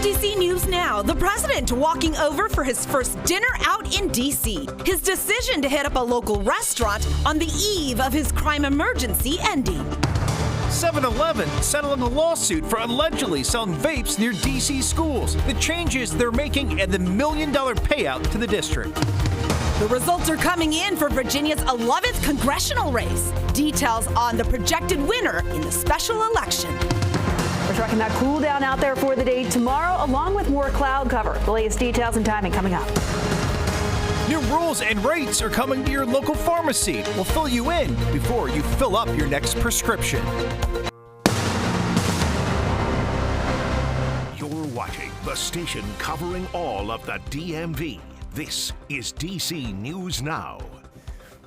DC News Now, the president walking over for his first dinner out in DC. His decision to hit up a local restaurant on the eve of his crime emergency ending. 7-Eleven settling a lawsuit for allegedly selling vapes near DC schools. The changes they're making and the $1 million payout to the district. The results are coming in for Virginia's 11th congressional race. Details on the projected winner in the special election. We're tracking that cool down out there for the day tomorrow, along with more cloud cover. The latest details and timing coming up. New rules and rates are coming to your local pharmacy. We'll fill you in before you fill up your next prescription. You're watching the station covering all of the DMV. This is DC News Now.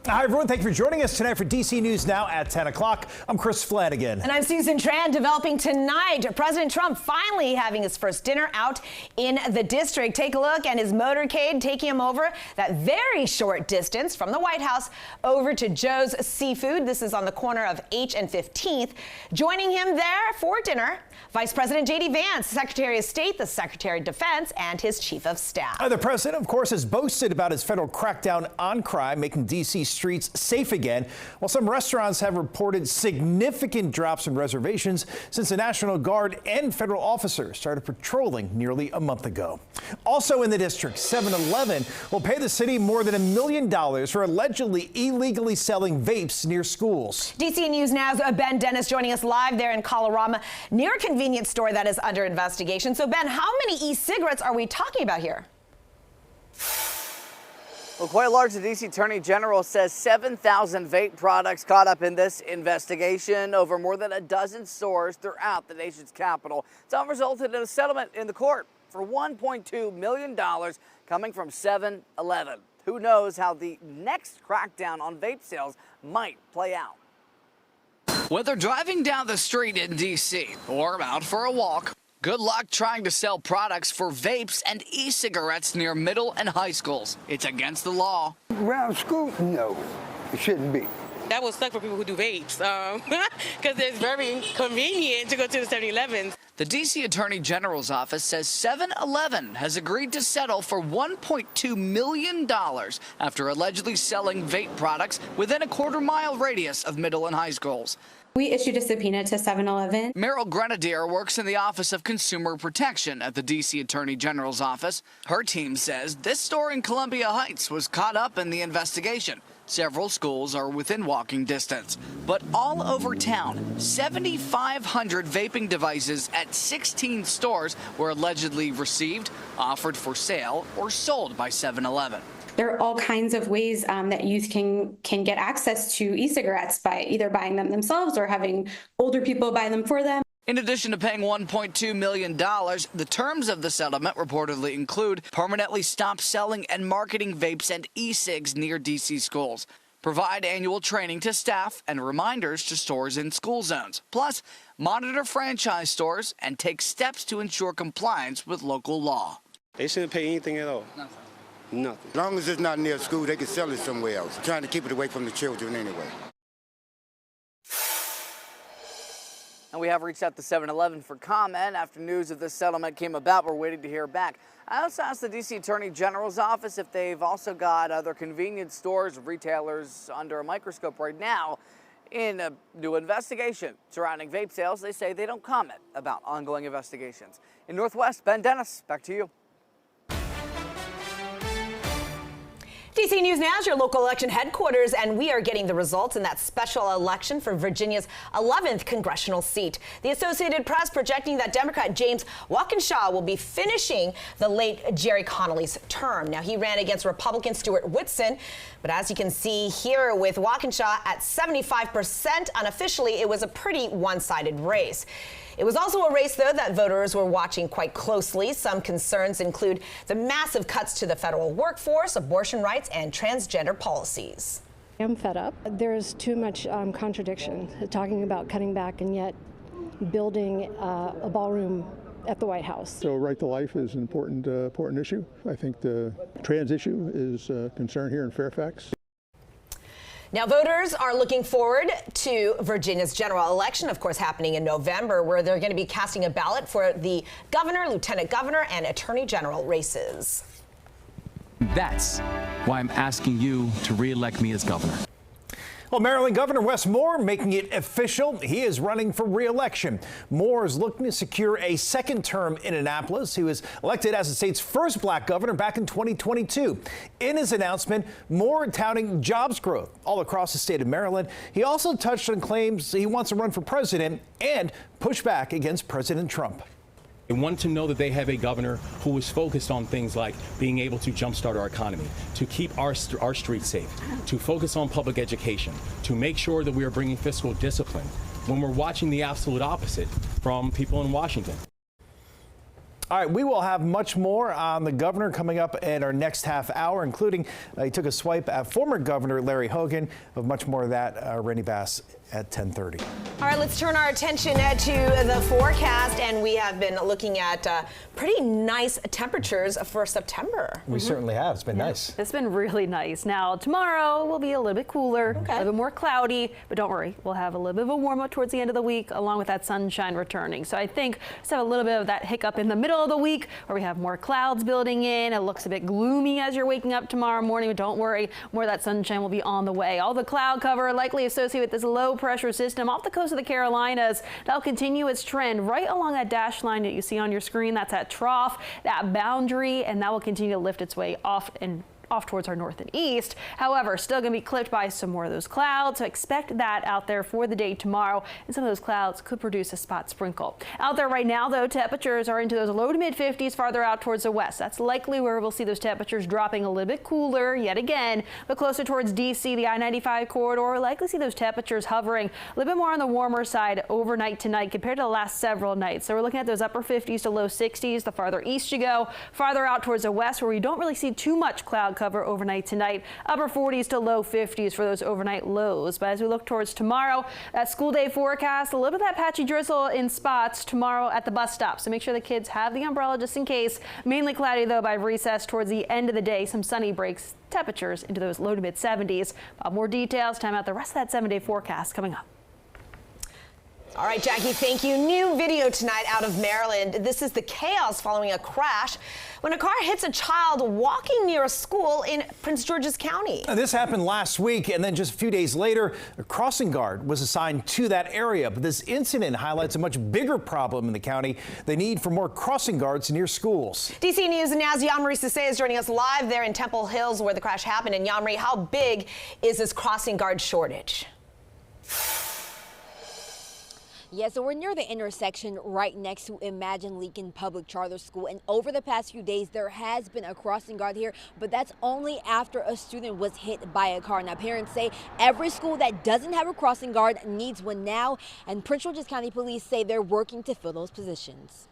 Hi, everyone. Thank you for joining us tonight for DC News Now at 10 o'clock. I'm Chris Flanagan. And I'm Susan Tran. Developing tonight, President Trump finally having his first dinner out in the district. Take a look at his motorcade taking him over that very short distance from the White House over to Joe's Seafood. This is on the corner of H and 15th. Joining him there for dinner, Vice President J.D. Vance, Secretary of State, the Secretary of Defense, and his Chief of Staff. The president, of course, has boasted about his federal crackdown on crime, making D.C. streets safe again, while some restaurants have reported significant drops in reservations since the National Guard and federal officers started patrolling nearly a month ago. Also in the district, 7-Eleven will pay the city more than $1 million for allegedly illegally selling vapes near schools. DC News Now's Ben Dennis joining us live there in Colorama, near a convenience store that is under investigation. So, Ben, how many e-cigarettes are we talking about here? Well, quite large. The D.C. Attorney General says 7,000 vape products caught up in this investigation over more than a dozen stores throughout the nation's capital. It's all resulted in a settlement in the court for $1.2 million coming from 7-Eleven. Who knows how the next crackdown on vape sales might play out. Whether driving down the street in D.C. or out for a walk, good luck trying to sell products for vapes and e-cigarettes near middle and high schools. It's against the law. Around school? No, it shouldn't be. That will suck for people who do vapes because it's very convenient to go to the 7-Elevens. The D.C. Attorney General's office says 7-Eleven has agreed to settle for $1.2 million after allegedly selling vape products within a quarter-mile radius of middle and high schools. We issued a subpoena to 7-Eleven. Meryl Grenadier works in the Office of Consumer Protection at the D.C. Attorney General's office. Her team says this store in Columbia Heights was caught up in the investigation. Several schools are within walking distance. But all over town, 7,500 vaping devices at 16 stores were allegedly received, offered for sale, or sold by 7-Eleven. There are all kinds of ways that youth can get access to e-cigarettes by either buying them themselves or having older people buy them for them. In addition to paying $1.2 million, the terms of the settlement reportedly include permanently stop selling and marketing vapes and e-cigs near D.C. schools, provide annual training to staff and reminders to stores in school zones, plus monitor franchise stores and take steps to ensure compliance with local law. They shouldn't pay anything at all. Nothing. As long as it's not near school, they can sell it somewhere else. Trying to keep it away from the children anyway. And we have reached out to 7-Eleven for comment after news of this settlement came about. We're waiting to hear back. I also asked the D.C. Attorney General's office if they've also got other convenience stores, retailers under a microscope right now in a new investigation surrounding vape sales. They say they don't comment about ongoing investigations. In Northwest, Ben Dennis, back to you. DC News Now is your local election headquarters, and we are getting the results in that special election for Virginia's 11th congressional seat. The Associated Press projecting that Democrat James Walkinshaw will be finishing the late Jerry Connolly's term. Now, he ran against Republican Stuart Whitson, but as you can see here with Walkinshaw at 75% unofficially, it was a pretty one-sided race. It was also a race, though, that voters were watching quite closely. Some concerns include the massive cuts to the federal workforce, abortion rights, and transgender policies. I'm fed up. There's too much contradiction, talking about cutting back and yet building a ballroom at the White House. So right to life is an important issue. I think the trans issue is a concern here in Fairfax. Now, voters are looking forward to Virginia's general election, of course, happening in November, where they're going to be casting a ballot for the governor, lieutenant governor, and attorney general races. That's why I'm asking you to re-elect me as governor. Well, Maryland Governor Wes Moore making it official. He is running for re-election. Moore is looking to secure a second term in Annapolis. He was elected as the state's first black governor back in 2022. In his announcement, Moore touting jobs growth all across the state of Maryland. He also touched on claims he wants to run for president and push back against President Trump. They want to know that they have a governor who is focused on things like being able to jumpstart our economy, to keep our streets safe, to focus on public education, to make sure that we are bringing fiscal discipline when we're watching the absolute opposite from people in Washington. All right, we will have much more on the governor coming up in our next half hour, including he took a swipe at former Governor Larry Hogan. Of much more of that, Rennie Bass at 10:30. All right, let's turn our attention to the forecast, and we have been looking at pretty nice temperatures for September. We certainly have. It's been nice. It's been really nice. Now, tomorrow will be a little bit cooler, a little bit more cloudy, but don't worry, we'll have a little bit of a warm up towards the end of the week, along with that sunshine returning. So I think just have a little bit of that hiccup in the middle of the week where we have more clouds building in. It looks a bit gloomy as you're waking up tomorrow morning, but don't worry, more of that sunshine will be on the way. All the cloud cover likely associated with this low pressure system off the coast of the Carolinas. That'll continue its trend right along that dash line that you see on your screen. That's that trough, that boundary, and that will continue to lift its way off towards our north and east. However, still going to be clipped by some more of those clouds, so expect that out there for the day tomorrow, and some of those clouds could produce a spot sprinkle. Out there right now, though, temperatures are into those low to mid 50s farther out towards the west. That's likely where we'll see those temperatures dropping a little bit cooler yet again, but closer towards D.C., the I-95 corridor, we'll likely see those temperatures hovering a little bit more on the warmer side overnight tonight compared to the last several nights. So we're looking at those upper 50s to low 60s the farther east you go, farther out towards the west where we don't really see too much cloud cover overnight tonight, upper 40s to low 50s for those overnight lows. But as we look towards tomorrow, that school day forecast, a little bit of that patchy drizzle in spots tomorrow at the bus stop. So make sure the kids have the umbrella just in case. Mainly cloudy though by recess towards the end of the day. Some sunny breaks, temperatures into those low to mid 70s. More details, time out the rest of that 7-day forecast coming up. All right, Jackie, thank you. New video tonight out of Maryland. This is the chaos following a crash when a car hits a child walking near a school in Prince George's County. This happened last week, and then just a few days later, a crossing guard was assigned to that area. But this incident highlights a much bigger problem in the county, the need for more crossing guards near schools. DC News and Now's Yamri Sase is joining us live there in Temple Hills where the crash happened. And Yamri, how big is this crossing guard shortage? Yeah, so we're near the intersection right next to Imagine Lincoln Public Charter School, and over the past few days there has been a crossing guard here, but that's only after a student was hit by a car. Now parents say every school that doesn't have a crossing guard needs one now, and Prince George's County Police say they're working to fill those positions.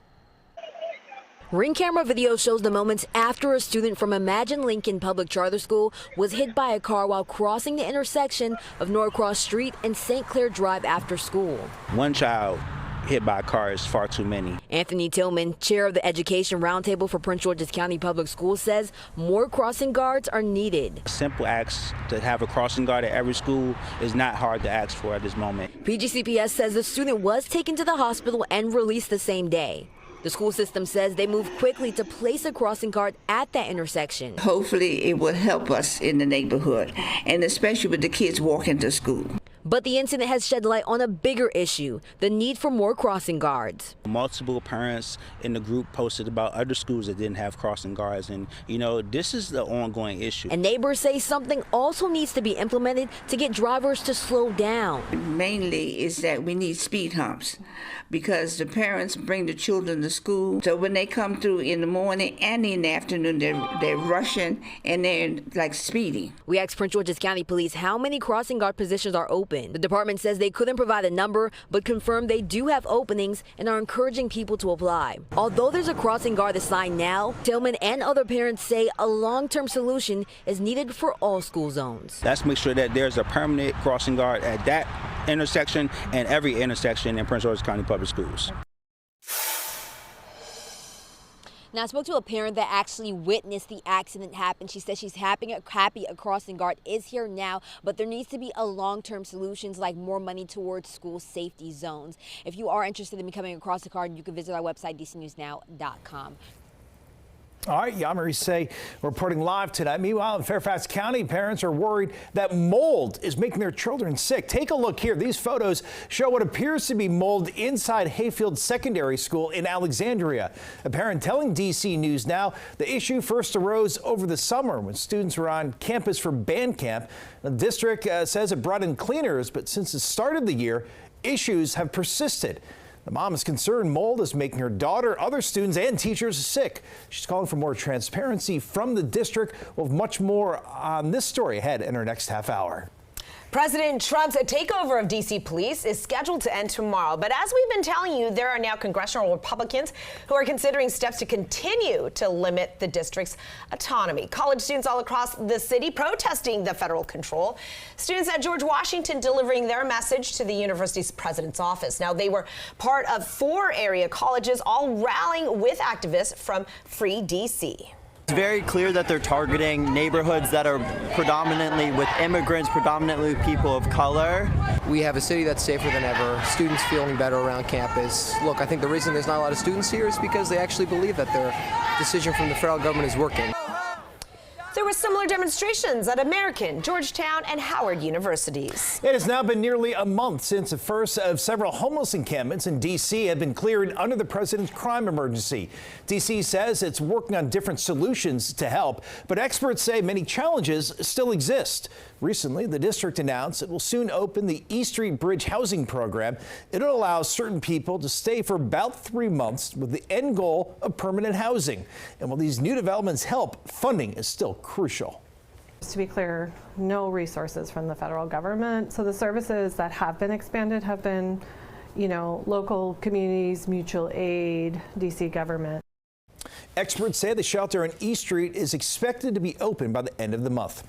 Ring camera video shows the moments after a student from Imagine Lincoln Public Charter School was hit by a car while crossing the intersection of Norcross Street and St. Clair Drive after school. One child hit by a car is far too many. Anthony Tillman, chair of the Education Roundtable for Prince George's County Public Schools, says more crossing guards are needed. A simple ask to have a crossing guard at every school is not hard to ask for at this moment. PGCPS says the student was taken to the hospital and released the same day. The school system says they moved quickly to place a crossing guard at that intersection. Hopefully it will help us in the neighborhood, and especially with the kids walking to school. But the incident has shed light on a bigger issue, the need for more crossing guards. Multiple parents in the group posted about other schools that didn't have crossing guards, and you know, this is the ongoing issue. And neighbors say something also needs to be implemented to get drivers to slow down. Mainly is that we need speed humps, because the parents bring the children to school, so when they come through in the morning and in the afternoon, they're rushing and they're like speeding. We asked Prince George's County Police how many crossing guard positions are open. The department says they couldn't provide a number, but confirmed they do have openings and are encouraging people to apply. Although there's a crossing guard assigned now, Tillman and other parents say a long-term solution is needed for all school zones. Let's make sure that there's a permanent crossing guard at that intersection and every intersection in Prince George's County Public Schools. Now, I spoke to a parent that actually witnessed the accident happen. She says she's happy a crossing guard is here now, but there needs to be a long-term solutions like more money towards school safety zones. If you are interested in becoming a crossing guard, you can visit our website, dcnewsnow.com. All right, Yamari Say reporting live tonight. Meanwhile, in Fairfax County, parents are worried that mold is making their children sick. Take a look here. These photos show what appears to be mold inside Hayfield Secondary School in Alexandria. A parent telling DC News Now the issue first arose over the summer when students were on campus for band camp. The district says it brought in cleaners, but since the start of the year, issues have persisted. The mom is concerned mold is making her daughter, other students, and teachers sick. She's calling for more transparency from the district. We'll have much more on this story ahead in our next half hour. President Trump's takeover of D.C. police is scheduled to end tomorrow. But as we've been telling you, there are now congressional Republicans who are considering steps to continue to limit the district's autonomy. College students all across the city protesting the federal control. Students at George Washington delivering their message to the university's president's office. Now, they were part of 4 area colleges, all rallying with activists from Free D.C. It's very clear that they're targeting neighborhoods that are predominantly with immigrants, predominantly people of color. We have a city that's safer than ever, students feeling better around campus. Look, I think the reason there's not a lot of students here is because they actually believe that their decision from the federal government is working. There were similar demonstrations at American, Georgetown, and Howard universities. It has now been nearly a month since the first of several homeless encampments in D.C. have been cleared under the president's crime emergency. D.C. says it's working on different solutions to help, but experts say many challenges still exist. Recently, the district announced it will soon open the East Street Bridge housing program. It'll allow certain people to stay for about 3 months with the end goal of permanent housing. And while these new developments help, funding is still crucial. To be clear, no resources from the federal government. So the services that have been expanded have been, local communities, mutual aid, DC government. Experts say the shelter on East Street is expected to be open by the end of the month.